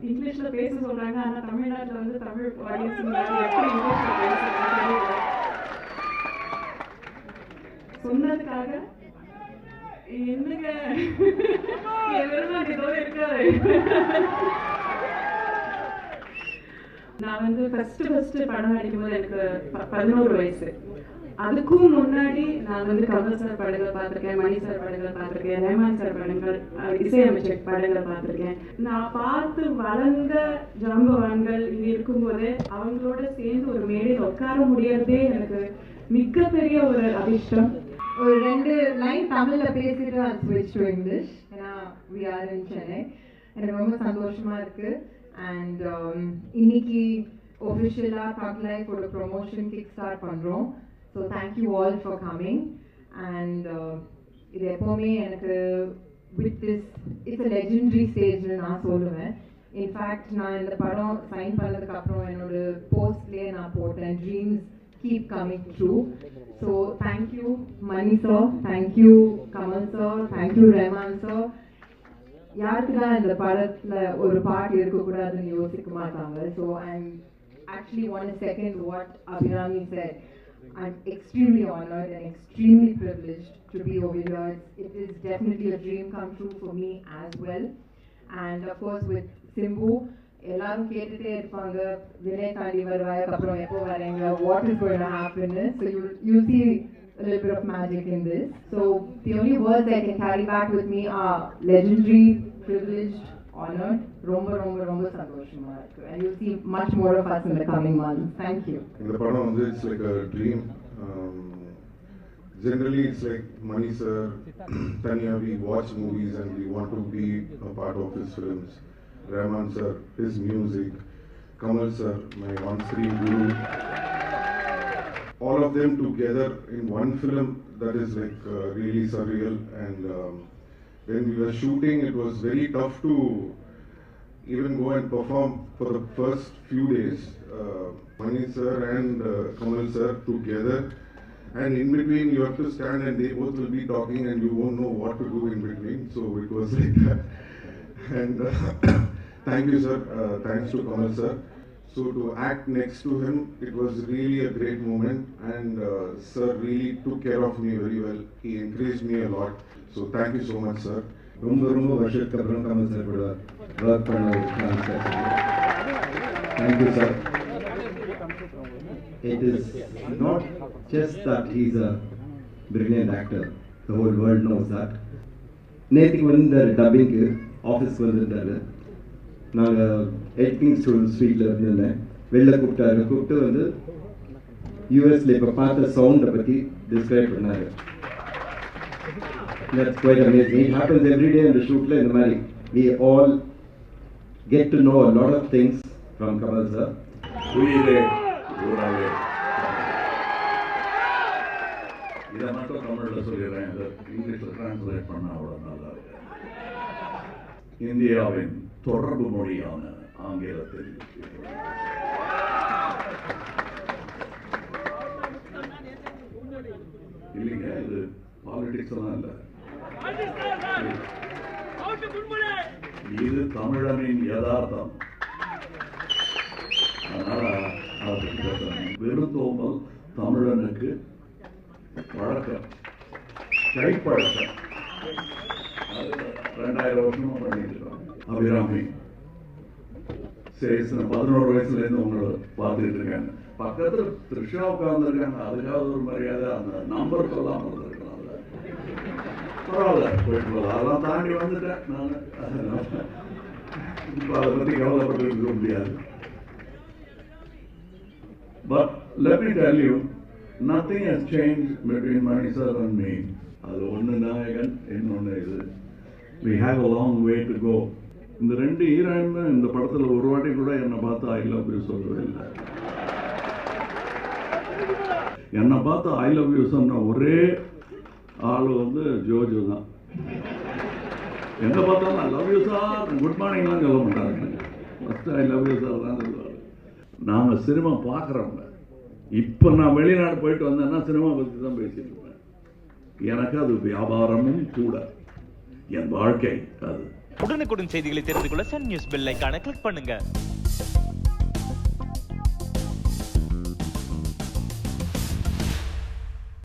இங்கிலீஷ்ல பேச சொல்றாங்க. ஆனா தமிழ்நாட்டுல வந்து தமிழ் ஆடியன்ஸ் எப்படி இங்கிலீஷ்ல பேசுறது சொன்னதுக்காக என்னங்க இருக்காது. நான் வந்து ஃபர்ஸ்ட் படம் நடிக்கும்போது எனக்கு 11 வயசு. அதுக்கும் முன்னாடி நான் வந்து கமல் சார் படங்கள் பார்த்துருக்கேன், மணி சார் படங்கள் பார்த்துருக்கேன், ரஹ்மான் சார் படங்கள், இசையமைச்சர் படங்கள் பார்த்துருக்கேன். நான் பார்த்து வளர்ந்த ஜாம்பவான்கள் இங்கே இருக்கும்போது அவங்களோட சேர்ந்து ஒரு மேடையில் உட்கார முடியறதே எனக்கு மிகப்பெரிய ஒரு அதிர்ஷ்டம். ஒரு 2 லைன் தமிழ்ல பேசிட்டு நான் ஸ்விட்ச் டு இங்கிலீஷ். ஏன்னா we are in Chennai. எனக்கு ரொம்ப சந்தோஷமா இருக்கு. அண்ட் இன்னைக்கு ஒஃபிஷியலா தக் லைஃப் ஒரு ப்ரொமோஷன் கிக் ஸ்டார்ட் பண்றோம். So thank you all for coming. And இது எப்போவுமே எனக்கு with this it's a legendary ஸ்டேஜ்னு நான் சொல்லுவேன். இன்ஃபேக்ட் நான் இந்த படம் சைன் பண்ணதுக்கு அப்புறம் என்னோட போஸ்ட்லேயே நான் போட்டேன், dreams keep coming true. So thank you Mani sir, thank you Kamal sir, thank you Rahman sir. யாருக்கு தான் இந்த படத்துல ஒரு பாட்டு இருக்க கூடாதுன்னு யோசிக்க மாட்டாங்க. So I'm actually want to second what Abhirami said. I'm extremely honored and extremely privileged to be over here. It is definitely a dream come true for me as well. And of course with Simbu, எல்லாரும் கேட்டுட்டே இருப்பாங்க, வினய் தாண்டி வருவாய் அப்புறம் எப்போ வரீங்க, what is going to happen. So you see a little bit of magic in this. So the only words I can carry back with me are legendary, privileged, honored. ரொம்ப ரொம்ப ரொம்ப சந்தோஷமா இருக்கு. And you'll see much more of us in the coming months. Thank you. இந்த படம் வந்து it's like a dream. Generally it's like Mani sir, Tanya, we watch movies and we want to be a part of his films. Rahman sir, his music, Kamal sir, my on-screen guru, all of them together in one film, that is like really surreal. And when we were shooting, it was very tough to even go and perform for the first few days. Mani sir and Kamal sir together, and in between you have to stand and they both will be talking and you won't know what to do in between. So it was like that. And thank you sir, thanks to Kamal sir. So to act next to him, it was really a great moment, and sir really took care of me very well. He encouraged me a lot. So thank you so much sir. ரொம்ப ரொம்ப வருஷத்துக்கு அப்புறம் Kamal sir கூட work பண்ண thank you sir. It is not just that he's a brilliant actor, the whole world knows that. நேற்றுக்கு வந்து டப்பிங்க்கு ஆஃபீஸ்க்கு வந்துருந்தாரு. நாங்கள் எடிட்டிங் ஸ்வீட்டில் இருந்திருந்தேன். வெளில கூப்பிட்டு வந்து யூஎஸில் இப்போ பார்த்த சவுண்டை பற்றி டிஸ்கிரைப் பண்ணார். That's quite amazing. It happens every day in the shoot. In the Mari, we all get to know a lot of things from Kamal sir. இதை மட்டும் தமிழில் சொல்லிடுறேன், இங்கிலீஷில் டிரான்ஸ்லேட் பண்ண அவ்வளோ நல்லா இருக்கு. இந்தியாவின் தொடர்பு மொழியான ஆங்கிலத்தில் இல்லைங்க, இது பாலிடிக்ஸ் எல்லாம் இல்லை, இது தமிழனின் யதார்த்தம். அதனால வெறுத்தோமல் தமிழனுக்கு பழக்கம், கைப்பழக்கம், 2000 வருஷமா பண்ணிட்டு இருக்காங்க. அபிராமி சரி, 11 வயசுலேருந்து உங்களை பார்த்துட்டு இருக்காங்க. பக்கத்துல த்ரிஷா உட்கார்ந்துருக்காங்க, அதுக்காவது ஒரு மரியாதை. அந்த நம்பர் சொல்லாமல் இருந்திருக்கலாம். பரவாயில்ல, போயிட்டு அதெல்லாம் தாண்டி வந்துட்டேன் நான். இப்போ அதை பற்றி கவலைப்பட்டு இருக்க முடியாது. But let me tell you, nothing has changed between Mani sir and me. அது ஒன்று நாயகன், இன்னொன்று இது. We have a long way to go. இந்த 2 ஹீரோயின் இந்த படத்தில் ஒரு வாட்டி கூட என்னை பார்த்து ஐ லவ் யூ சொல்லவே இல்லை. என்னை பார்த்து ஐ லவ் யூ சொன்ன ஒரே ஆள் வந்து ஜோஜோ தான். எங்கே பார்த்தாலும் I love you sir, good மார்னிங்லாம் சொல்ல மாட்டாங்க. First I love you sir தான் சொல்லுவார். நாங்கள் சினிமா பார்க்குறவங்க. இப்போ நான் வெளிநாடு போயிட்டு வந்தேன்னா சினிமா பற்றி தான் பேசிட்டு இருப்பேன். எனக்கு அது வியாபாரமும் கூட, என் வாழ்க்கை அது. உடனுக்குடன் செய்திகளை தெரிந்து கொள்ள சன் நியூஸ் பெல் ஐகானை கிளிக் பண்ணுங்க.